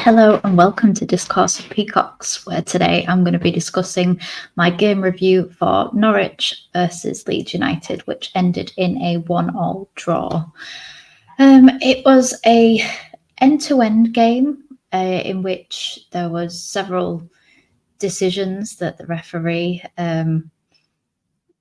Hello and welcome to Discourse of Peacocks, where today I'm going to be discussing my game review for Norwich versus Leeds United, which ended in a 1-1 draw. It was a end-to-end game in which there was several decisions that the referee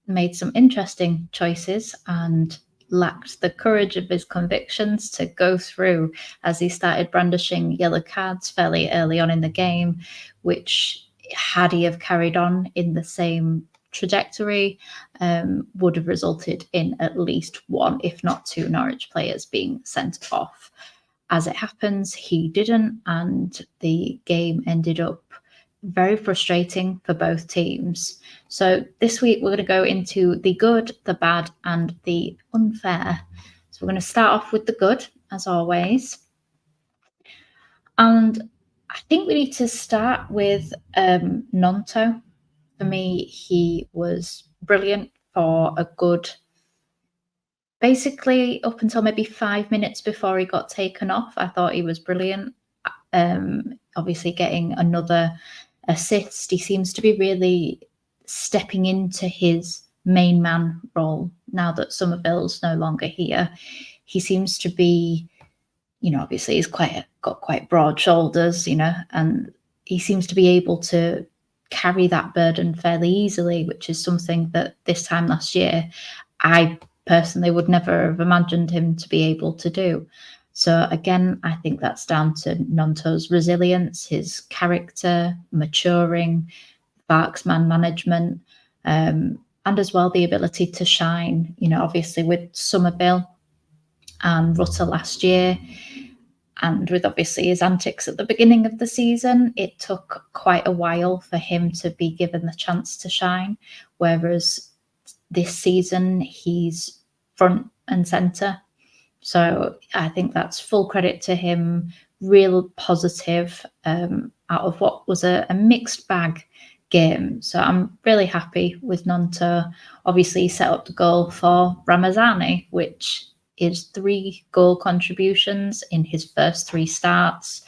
made some interesting choices and lacked the courage of his convictions to go through as he started brandishing yellow cards fairly early on in the game, which, had he have carried on in the same trajectory, would have resulted in at least one, if not two, Norwich players being sent off. As it happens, he didn't, and the game ended up very frustrating for both teams. So this week we're going to go into the good, the bad, and the unfair. So we're going to start off with the good, as always. And I think we need to start with Nonto. For me, he was brilliant for a good, basically up until maybe 5 minutes before he got taken off. I thought he was brilliant. Obviously getting another assist. He seems to be really stepping into his main man role now that Somerville's no longer here. He seems to be, obviously he's got quite broad shoulders, and he seems to be able to carry that burden fairly easily, which is something that this time last year I personally would never have imagined him to be able to do. So again, I think that's down to Nonto's resilience, his character, maturing, Bark's man management, and as well the ability to shine. Obviously with Somerville and Rutter last year, and with obviously his antics at the beginning of the season, it took quite a while for him to be given the chance to shine. Whereas this season, he's front and centre. So I think that's full credit to him, real positive out of what was a mixed bag game. So I'm really happy with Nonto. Obviously, he set up the goal for Ramazani, which is 3 goal contributions in his first 3 starts.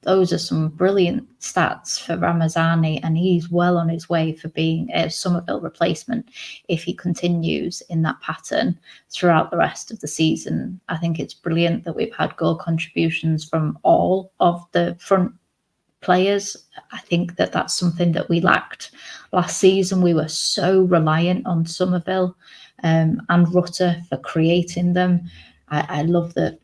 Those are some brilliant stats for Ramazani, and he's well on his way for being a Somerville replacement if he continues in that pattern throughout the rest of the season. I think it's brilliant that we've had goal contributions from all of the front players. I think that that's something that we lacked last season. We were so reliant on Somerville and Rutter for creating them. I love the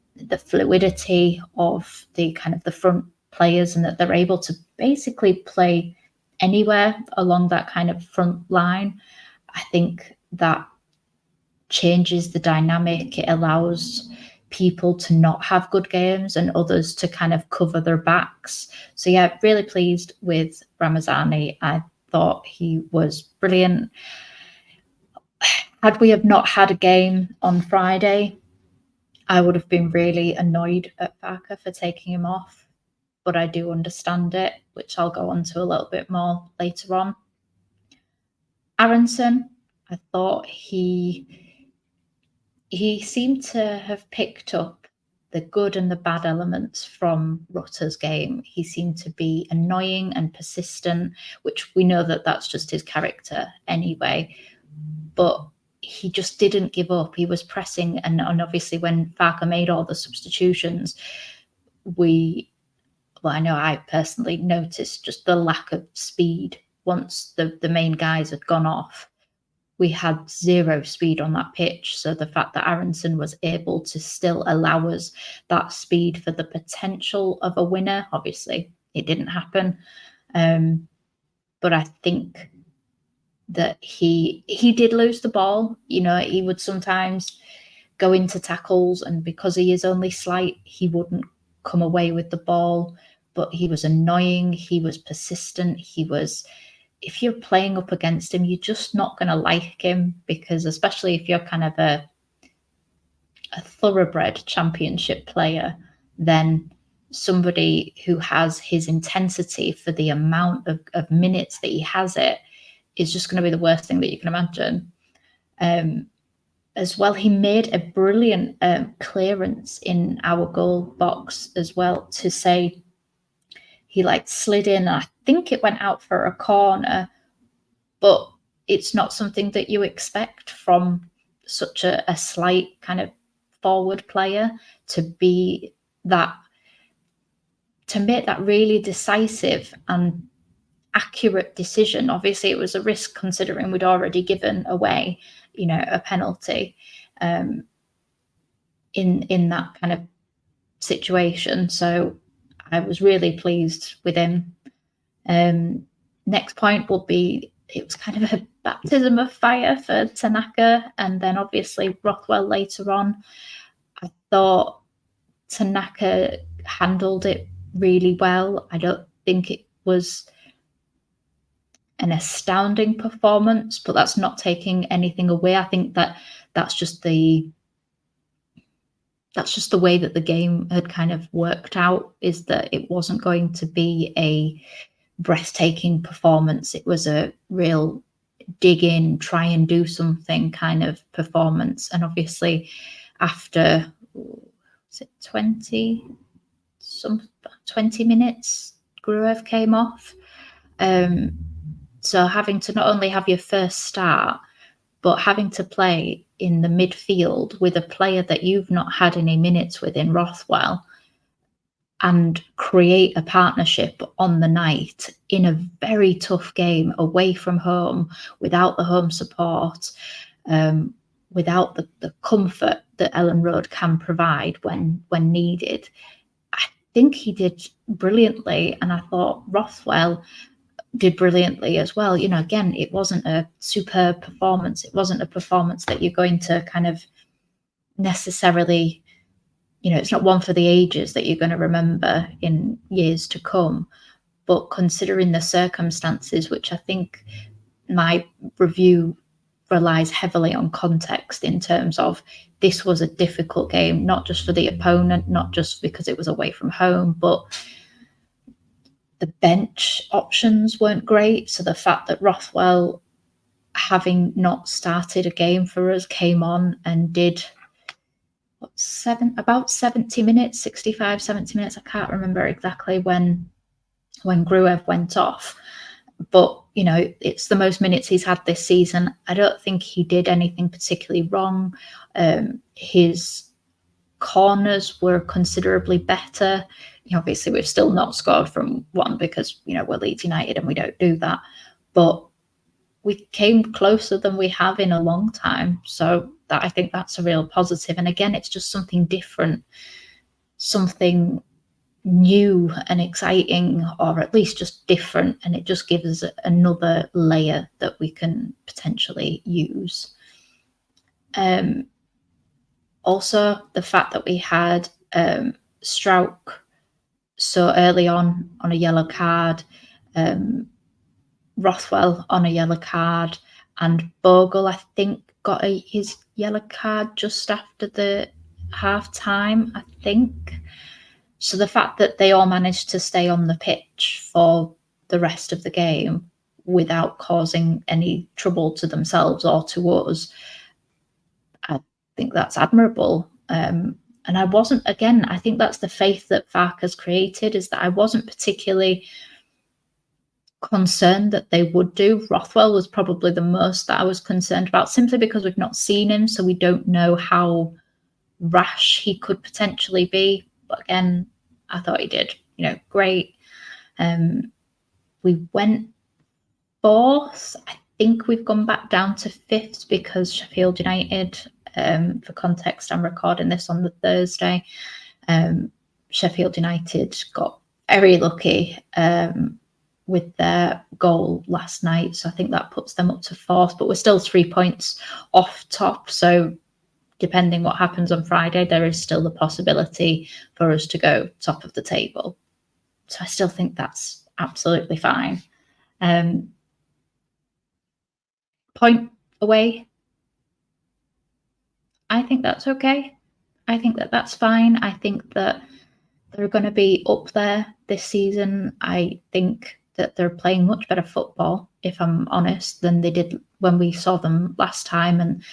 fluidity of the kind of the front players, and that they're able to basically play anywhere along that kind of front line. I think that changes the dynamic. It allows people to not have good games and others to kind of cover their backs. So yeah, really pleased with Ramazani. I thought he was brilliant. Had we have not had a game on Friday, I would have been really annoyed at Barker for taking him off, but I do understand it, which I'll go on to a little bit more later on. Aronson, I thought he seemed to have picked up the good and the bad elements from Rutter's game. He seemed to be annoying and persistent, which we know that that's just his character anyway. But he just didn't give up. He was pressing, and obviously when Farker made all the substitutions, I know I personally noticed just the lack of speed once the main guys had gone off. We had 0 speed on that pitch. So the fact that Aronson was able to still allow us that speed for the potential of a winner, obviously it didn't happen. But I think that he did lose the ball. He would sometimes go into tackles, and because he is only slight, he wouldn't come away with the ball. But he was annoying. He was persistent. If you're playing up against him, you're just not going to like him, because especially if you're kind of a thoroughbred championship player, then somebody who has his intensity for the amount of minutes that he has it is just going to be the worst thing that you can imagine. As well, he made a brilliant clearance in our goal box as well to say he like slid in, and I think it went out for a corner, but it's not something that you expect from such a slight kind of forward player to be that, to make that really decisive and accurate decision. Obviously, it was a risk considering we'd already given away, a penalty in that kind of situation. So I was really pleased with him. Next point will be, it was kind of a baptism of fire for Tanaka, and then obviously Rothwell later on. I thought Tanaka handled it really well. I don't think it was an astounding performance, but that's not taking anything away. I think that's just the way that the game had kind of worked out, is that it wasn't going to be a breathtaking performance. It was a real dig in, try and do something kind of performance. And obviously after, was it 20 minutes, Gruev came off. So having to not only have your first start, but having to play in the midfield with a player that you've not had any minutes with in Rothwell, and create a partnership on the night in a very tough game away from home, without the home support, without the comfort that Ellen Road can provide when needed. I think he did brilliantly, and I thought Rothwell did brilliantly as well. Again, it wasn't a superb performance. It wasn't a performance that you're going to kind of necessarily, it's not one for the ages that you're going to remember in years to come. But considering the circumstances, which I think my review relies heavily on context, in terms of this was a difficult game, not just for the opponent, not just because it was away from home, but the bench options weren't great. So the fact that Rothwell, having not started a game for us, came on and did about 70 minutes, 65, 70 minutes. I can't remember exactly when Gruev went off, but it's the most minutes he's had this season. I don't think he did anything particularly wrong. His corners were considerably better. Obviously we've still not scored from one, because we're Leeds United and we don't do that, but we came closer than we have in a long time. So I think that's a real positive. And again, it's just something different, something new and exciting, or at least just different, and it just gives us another layer that we can potentially use. Also, the fact that we had Strauch so early on a yellow card, Rothwell on a yellow card, and Bogle, I think, got his yellow card just after the half time, I think. So the fact that they all managed to stay on the pitch for the rest of the game without causing any trouble to themselves or to us, I think that's admirable. And I wasn't, again, I think that's the faith that Farke has created, is that I wasn't particularly concerned that they would do. Rothwell was probably the most that I was concerned about, simply because we've not seen him, so we don't know how rash he could potentially be. But again, I thought he did, great. We went fourth. I think we've gone back down to fifth because Sheffield United, for context, I'm recording this on the Thursday. Sheffield United got very lucky with their goal last night. So I think that puts them up to fourth, but we're still 3 points off top. So depending what happens on Friday, there is still the possibility for us to go top of the table. So I still think that's absolutely fine. Point away, I think that's okay. I think that's fine. I think that they're going to be up there this season. I think that they're playing much better football, if I'm honest, than they did when we saw them last time. And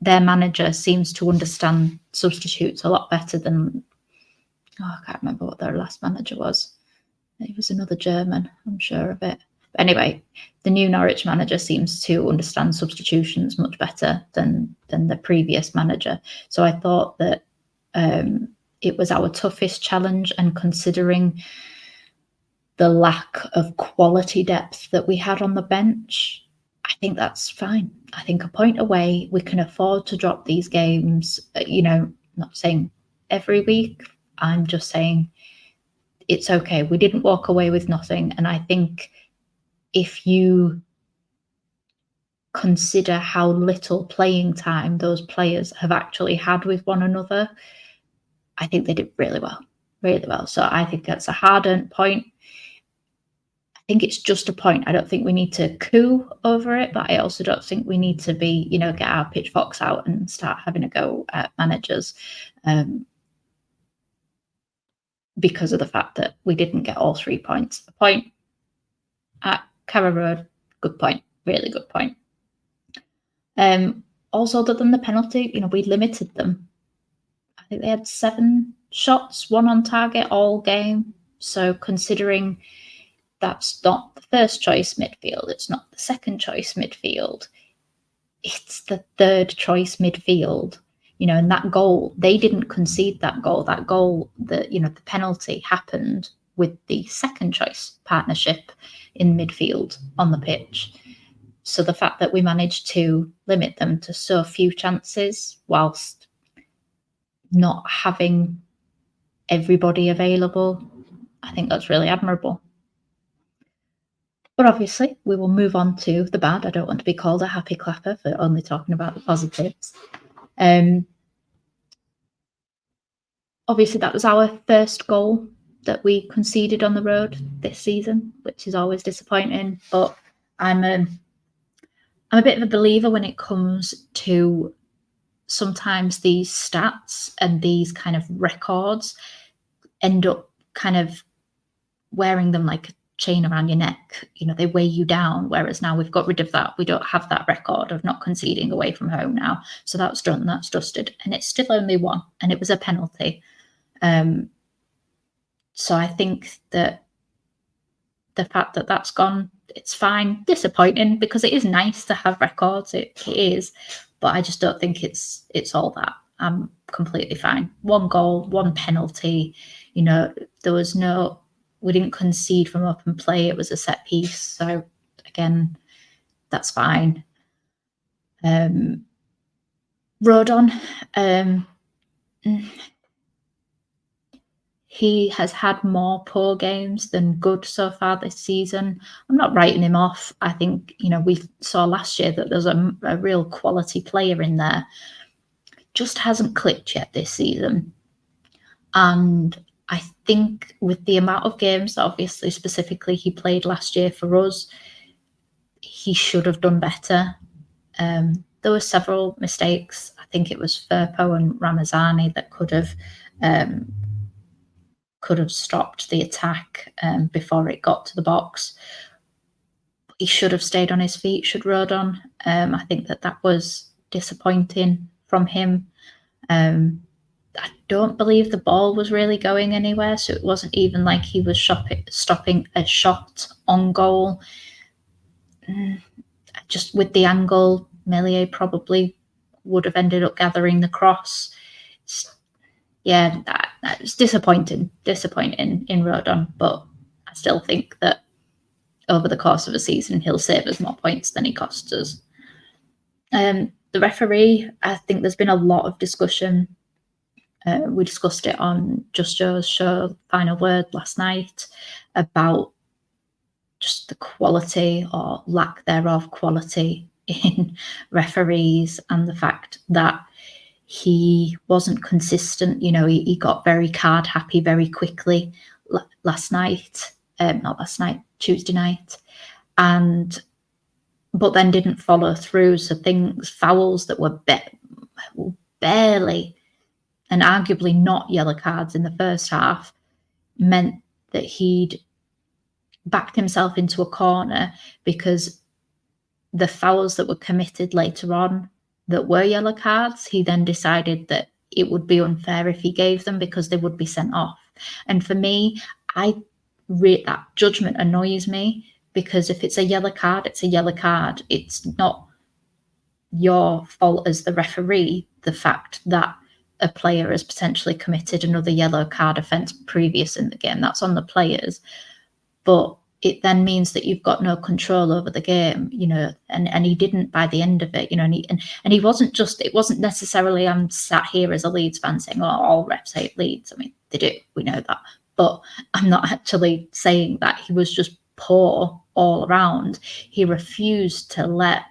their manager seems to understand substitutes a lot better than I can't remember what their last manager was. It was another German, I'm sure of it. But anyway, the new Norwich manager seems to understand substitutions much better than the previous manager. So I thought that it was our toughest challenge, and considering the lack of quality depth that we had on the bench, I think that's fine. I think a point away, we can afford to drop these games. Not saying every week. I'm just saying it's okay. We didn't walk away with nothing. And I think if you consider how little playing time those players have actually had with one another, I think they did really well, really well. So I think that's a hard-earned point. I think it's just a point. I don't think we need to coo over it, but I also don't think we need to be, get our pitchforks out and start having a go at managers. Because of the fact that we didn't get all 3 points. A point at Carrow Road, good point, really good point. Also, other than the penalty, we limited them. I think they had 7 shots, 1 on target all game. So considering that's not the first choice midfield, it's not the second choice midfield, it's the third choice midfield. And that goal, they didn't concede that goal. That goal, the penalty happened with the second choice partnership in midfield on the pitch. So the fact that we managed to limit them to so few chances whilst not having everybody available, I think that's really admirable. But obviously, we will move on to the bad. I don't want to be called a happy clapper for only talking about the positives. Obviously, that was our first goal that we conceded on the road this season, which is always disappointing. But I'm a bit of a believer when it comes to sometimes these stats and these kind of records end up kind of wearing them like a chain around your neck. They weigh you down, whereas now we've got rid of that. We don't have that record of not conceding away from home now. So that's done, that's dusted. And it's still only 1, and it was a penalty. So I think that the fact that that's gone, it's fine. Disappointing because it is nice to have records. It is, but I just don't think it's all that. I'm completely fine. 1 goal, 1 penalty. There was we didn't concede from open play. It was a set piece. So again, that's fine. Rodon, he has had more poor games than good so far this season. I'm not writing him off. I think, we saw last year that there's a real quality player in there. Just hasn't clicked yet this season. And I think with the amount of games, obviously, specifically he played last year for us, he should have done better. There were several mistakes. I think it was Firpo and Ramazani that could have stopped the attack before it got to the box. He should have stayed on his feet, should Rodon. I think that was disappointing from him. I don't believe the ball was really going anywhere, so it wasn't even like he was stopping a shot on goal. Just with the angle, Meslier probably would have ended up gathering the cross. Yeah, that was disappointing in Rodon, but I still think that over the course of a season, he'll save us more points than he costs us. The referee, I think there's been a lot of discussion. We discussed it on Just Joe's show, Final Word, last night, about just the quality or lack thereof quality in referees and the fact that he wasn't consistent. He got very card happy very quickly Tuesday night, but then didn't follow through. So fouls that were barely and arguably not yellow cards in the first half meant that he'd backed himself into a corner, because the fouls that were committed later on that were yellow cards, he then decided that it would be unfair if he gave them, because they would be sent off. And for me, that judgment annoys me, because if it's a yellow card, it's a yellow card. It's not your fault as the referee, the fact that a player has potentially committed another yellow card offence previous in the game. That's on the players. But it then means that you've got no control over the game, and he didn't by the end of it, and he wasn't just, it wasn't necessarily, I'm sat here as a Leeds fan saying, oh, all refs hate Leeds. I mean, they do, we know that. But I'm not actually saying that. He was just poor all around. He refused to let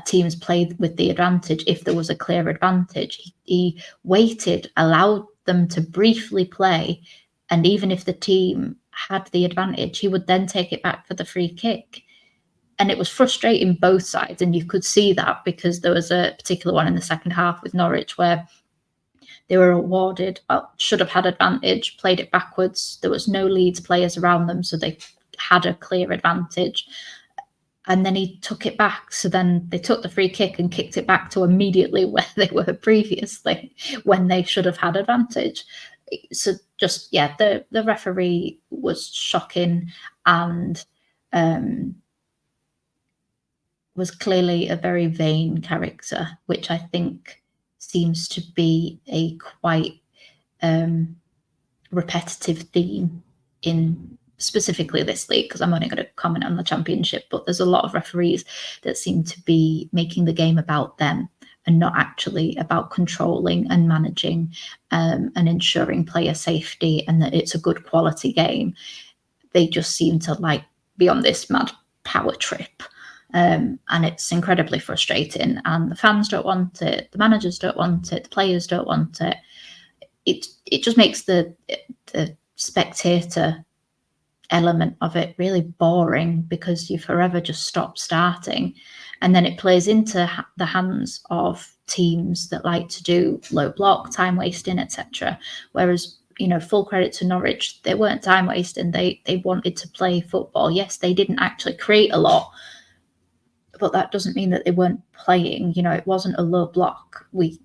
teams play with the advantage if there was a clear advantage. He waited, allowed them to briefly play, and even if the team had the advantage, he would then take it back for the free kick. And it was frustrating both sides, and you could see that, because there was a particular one in the second half with Norwich where they were awarded, should have had advantage, played it backwards. There was no Leeds players around them, so they had a clear advantage. And then he took it back. So then they took the free kick and kicked it back to immediately where they were previously, when they should have had advantage. So just, the referee was shocking, and was clearly a very vain character, which I think seems to be a quite repetitive theme in specifically this league, because I'm only going to comment on the Championship, but there's a lot of referees that seem to be making the game about them and not actually about controlling and managing and ensuring player safety, and that it's a good quality game. They just seem to be on this mad power trip. And it's incredibly frustrating, and the fans don't want it, the managers don't want it, the players don't want it. It just makes the spectator element of it really boring, because you forever just stop starting, and then it plays into the hands of teams that like to do low block, time wasting, etc. Whereas, full credit to Norwich, they weren't time wasting, they wanted to play football. Yes, they didn't actually create a lot, but that doesn't mean that they weren't playing. It wasn't a low block. We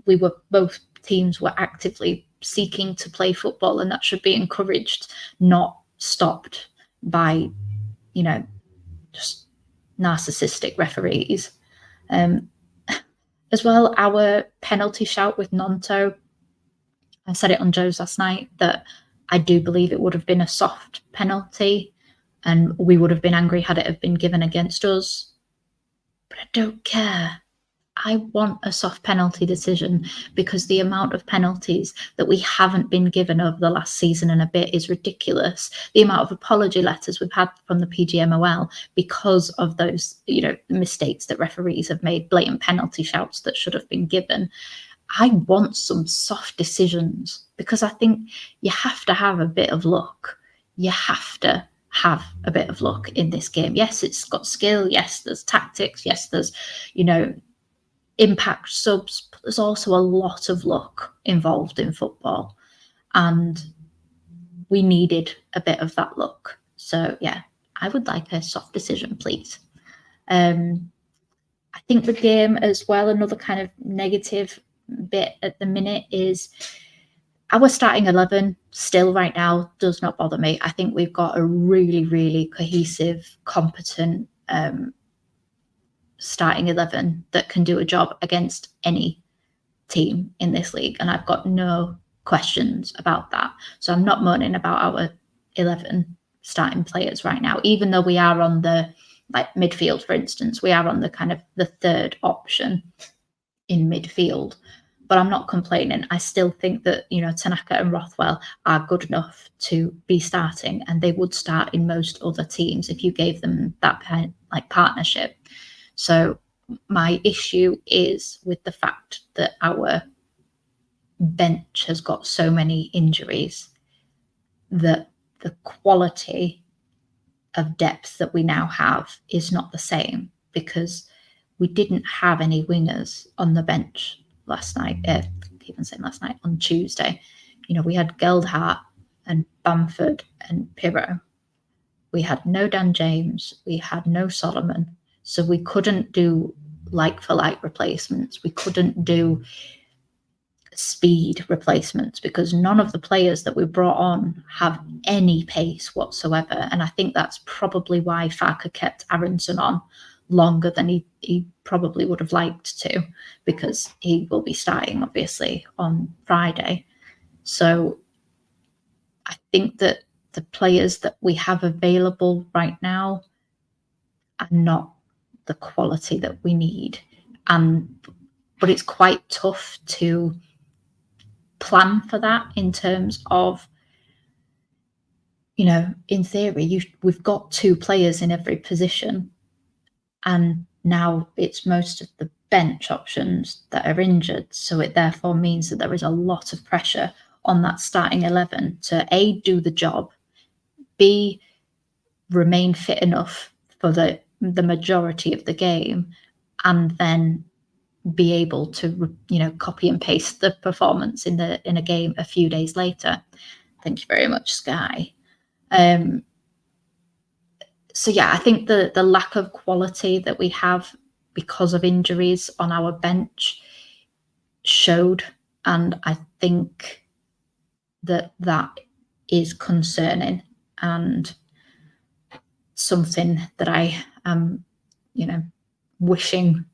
were, both teams were actively seeking to play football, and that should be encouraged, not stopped by, just narcissistic referees. As well, our penalty shout with Nonto, I said it on Joe's last night, that I do believe it would have been a soft penalty, and we would have been angry had it have been given against us. But I don't care. I want a soft penalty decision, because the amount of penalties that we haven't been given over the last season and a bit is ridiculous. The amount of apology letters we've had from the PGMOL because of those, mistakes that referees have made, blatant penalty shouts that should have been given. I want some soft decisions, because I think you have to have a bit of luck. You have to have a bit of luck in this game. Yes, it's got skill. Yes, there's tactics. Yes, there's, impact subs, but there's also a lot of luck involved in football, and we needed a bit of that luck. So I would like a soft decision, please. I think the game as well, another kind of negative bit at the minute is our starting 11 still right now does not bother me. I think we've got a really, really cohesive, competent starting 11 that can do a job against any team in this league, and I've got no questions about that. So I'm not moaning about our 11 starting players right now, even though we are on the midfield, for instance, we are on the kind of the third option in midfield. But I'm not complaining. I still think that, Tanaka and Rothwell are good enough to be starting, and they would start in most other teams if you gave them that kind of partnership. So my issue is with the fact that our bench has got so many injuries that the quality of depth that we now have is not the same, because we didn't have any wingers on the bench last night, on Tuesday. We had Geldhart and Bamford and Pirro. We had no Dan James, we had no Solomon. So we couldn't do like-for-like replacements. We couldn't do speed replacements because none of the players that we brought on have any pace whatsoever. And I think that's probably why Farke kept Aronson on longer than he probably would have liked to, because he will be starting, obviously, on Friday. So I think that the players that we have available right now are not the quality that we need. But it's quite tough to plan for that in terms of, in theory, we've got 2 players in every position, and now it's most of the bench options that are injured. So it therefore means that there is a lot of pressure on that starting 11 to A, do the job, B, remain fit enough for the majority of the game, and then be able to, copy and paste the performance in a game a few days later. Thank you very much, Sky. So yeah, I think the lack of quality that we have because of injuries on our bench showed, and I think that is concerning and something that I am, wishing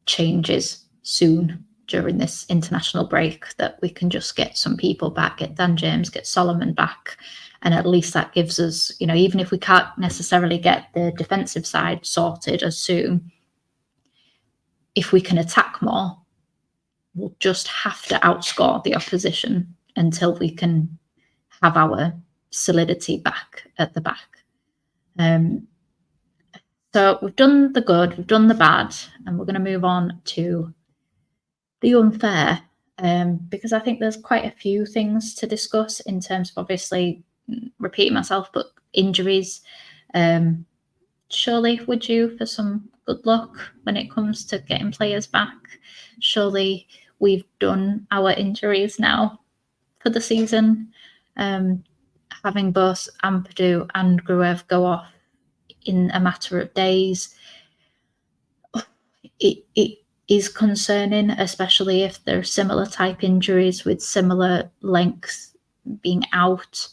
changes soon during this international break, that we can just get some people back, get Dan James, get Solomon back, and at least that gives us, even if we can't necessarily get the defensive side sorted as soon, if we can attack more, we'll just have to outscore the opposition until we can have our solidity back at the back. So we've done the good, we've done the bad, and we're going to move on to the unfair, because I think there's quite a few things to discuss in terms of, obviously, repeating myself, but injuries. Surely, would you, for some good luck when it comes to getting players back? Surely we've done our injuries now for the season. Having both Ampadu and Gruev go off in a matter of days, it is concerning, especially if they're similar type injuries with similar lengths being out.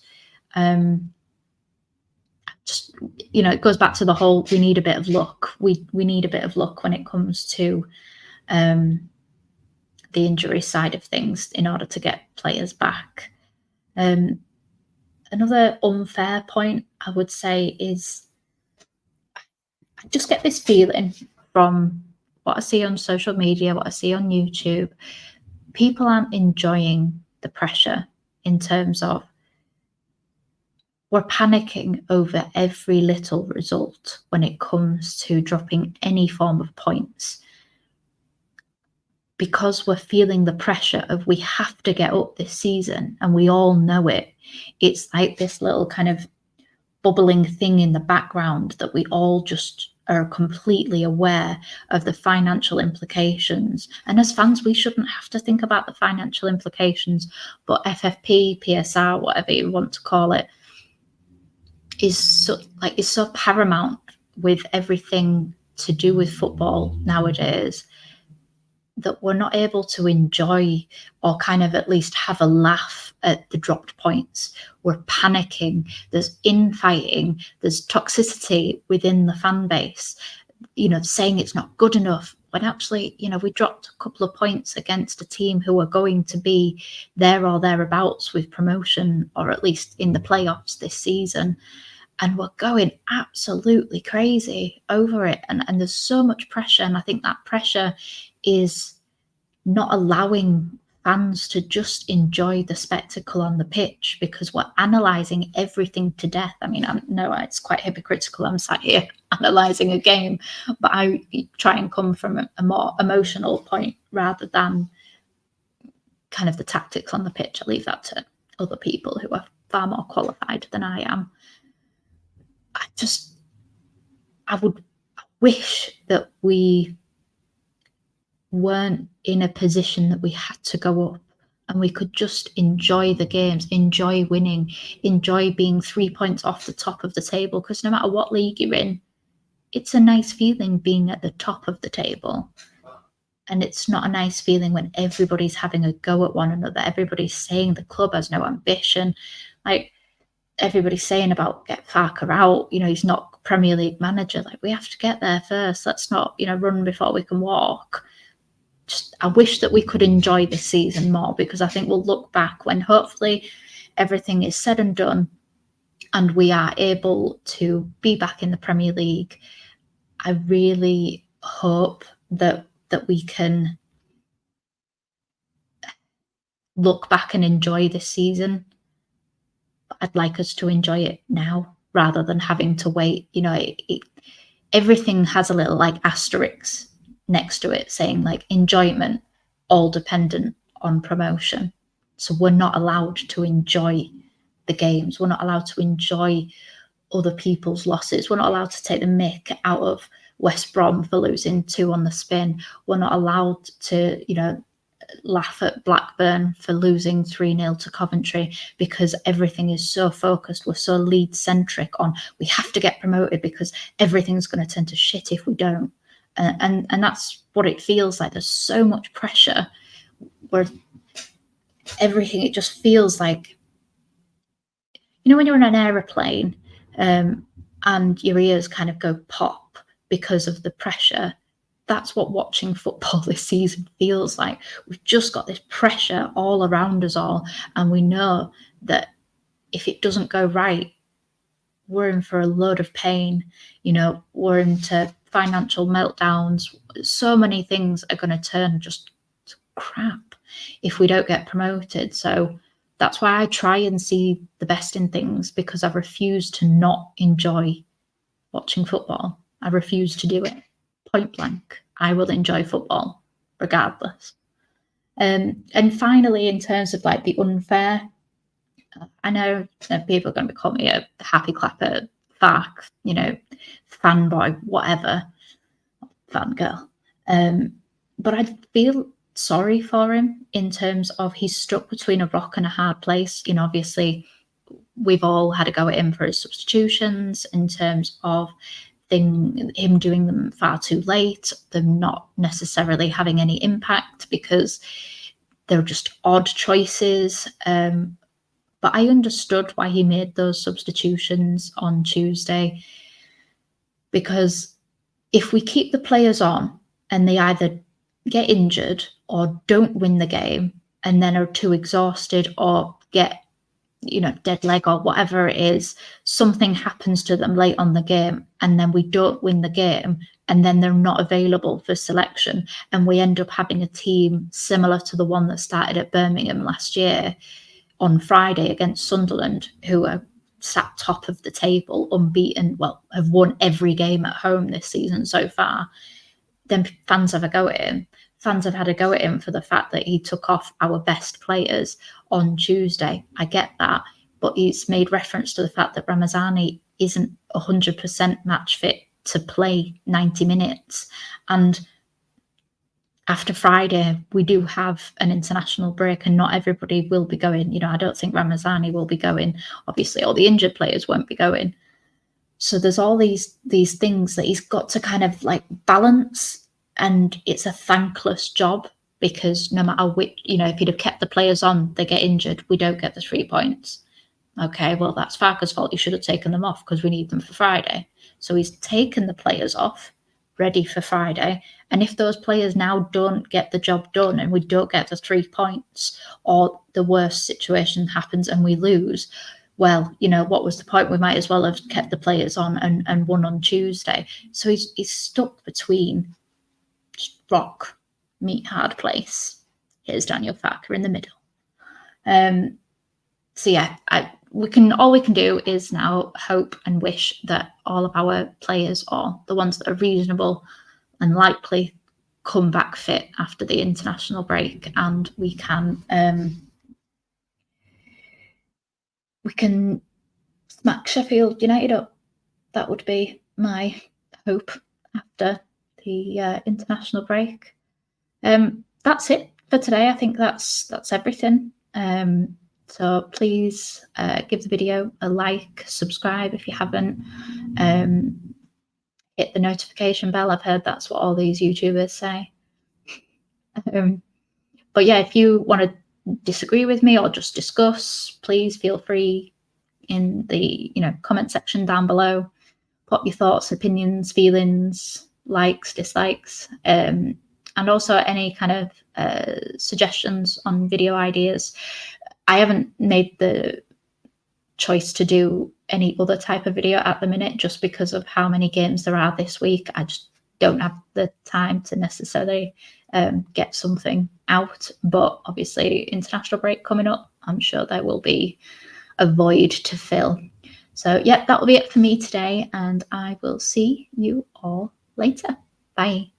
Just, it goes back to the whole, we need a bit of luck. We need a bit of luck when it comes to the injury side of things in order to get players back. Another unfair point I would say is, I just get this feeling from what I see on social media, what I see on YouTube, people aren't enjoying the pressure in terms of, we're panicking over every little result when it comes to dropping any form of points, because we're feeling the pressure of, we have to get up this season, and we all know it. It's like this little kind of bubbling thing in the background that we all just are completely aware of the financial implications. And as fans, we shouldn't have to think about the financial implications, but FFP, PSR, whatever you want to call it, is so paramount with everything to do with football nowadays, that we're not able to enjoy or kind of at least have a laugh at the dropped points. We're panicking. There's infighting. There's toxicity within the fan base, saying it's not good enough, when actually, we dropped a couple of points against a team who are going to be there or thereabouts with promotion, or at least in the playoffs this season. And we're going absolutely crazy over it. And there's so much pressure. And I think that pressure is not allowing fans to just enjoy the spectacle on the pitch, because we're analysing everything to death. I mean, I know it's quite hypocritical. I'm sat here analysing a game, but I try and come from a more emotional point rather than kind of the tactics on the pitch. I leave that to other people who are far more qualified than I am. I would wish that we weren't in a position that we had to go up, and we could just enjoy the games, enjoy winning, enjoy being 3 points off the top of the table, because no matter what league you're in, it's a nice feeling being at the top of the table. And it's not a nice feeling when everybody's having a go at one another. Everybody's saying the club has no ambition. Like, everybody's saying about get Farker out, he's not Premier League manager. Like, we have to get there first. Let's not, run before we can walk. I wish that we could enjoy this season more, because I think we'll look back when hopefully everything is said and done and we are able to be back in the Premier League. I really hope that we can look back and enjoy this season. I'd like us to enjoy it now rather than having to wait. Everything has a little like asterisk next to it saying like enjoyment, all dependent on promotion. So we're not allowed to enjoy the games. We're not allowed to enjoy other people's losses. We're not allowed to take the mick out of West Brom for losing 2 on the spin. We're not allowed to, laugh at Blackburn for losing 3-0 to Coventry, because everything is so focused. We're so Leeds centric on we have to get promoted because everything's going to turn to shit if we don't. And that's what it feels like. There's so much pressure where everything, it just feels like, when you're in an aeroplane and your ears kind of go pop because of the pressure. That's what watching football this season feels like. We've just got this pressure all around us all, and we know that if it doesn't go right, we're in for a load of pain. We're into financial meltdowns. So many things are going to turn just to crap if we don't get promoted. So that's why I try and see the best in things, because I refuse to not enjoy watching football. I refuse to do it. Point blank, I will enjoy football regardless. And finally, in terms of like the unfair, I know that people are going to call me a happy clapper, fark, fanboy, whatever, fangirl. But I feel sorry for him in terms of he's stuck between a rock and a hard place. Obviously, we've all had a go at him for his substitutions in terms of him doing them far too late, them not necessarily having any impact because they're just odd choices. But I understood why he made those substitutions on Tuesday, because if we keep the players on and they either get injured or don't win the game and then are too exhausted or get dead leg or whatever it is, something happens to them late on the game and then we don't win the game and then they're not available for selection, and we end up having a team similar to the one that started at Birmingham last year on Friday against Sunderland, who are sat top of the table, unbeaten, have won every game at home this season so far. Then fans have a go at him. Fans have had a go at him for the fact that he took off our best players on Tuesday. I get that, but he's made reference to the fact that Ramazani isn't 100% match fit to play 90 minutes. And after Friday, we do have an international break and not everybody will be going. I don't think Ramazani will be going. Obviously, all the injured players won't be going. So there's all these things that he's got to kind of like balance. And it's a thankless job, because no matter which, if he'd have kept the players on, they get injured, we don't get the 3 points. Okay, well, that's Farker's fault. He should have taken them off because we need them for Friday. So he's taken the players off, ready for Friday. And if those players now don't get the job done and we don't get the 3 points, or the worst situation happens and we lose, well, what was the point? We might as well have kept the players on and won on Tuesday. So he's stuck between rock, meet, hard place. Here's Daniel Farker in the middle. So yeah, all we can do is now hope and wish that all of our players, or the ones that are reasonable and likely, come back fit after the international break, and we can smack Sheffield United up. That would be my hope after the international break. That's it for today. I think that's everything. So please give the video a like, subscribe if you haven't. hit the notification bell. I've heard that's what all these YouTubers say. But yeah, if you want to disagree with me or just discuss, please feel free in the comment section down below. Pop your thoughts, opinions, feelings, likes, dislikes, and also any kind of suggestions on video ideas. I haven't made the choice to do any other type of video at the minute, just because of how many games there are this week. I just don't have the time to necessarily get something out. But obviously, international break coming up, I'm sure there will be a void to fill. So yeah, that will be it for me today, and I will see you all later. Bye.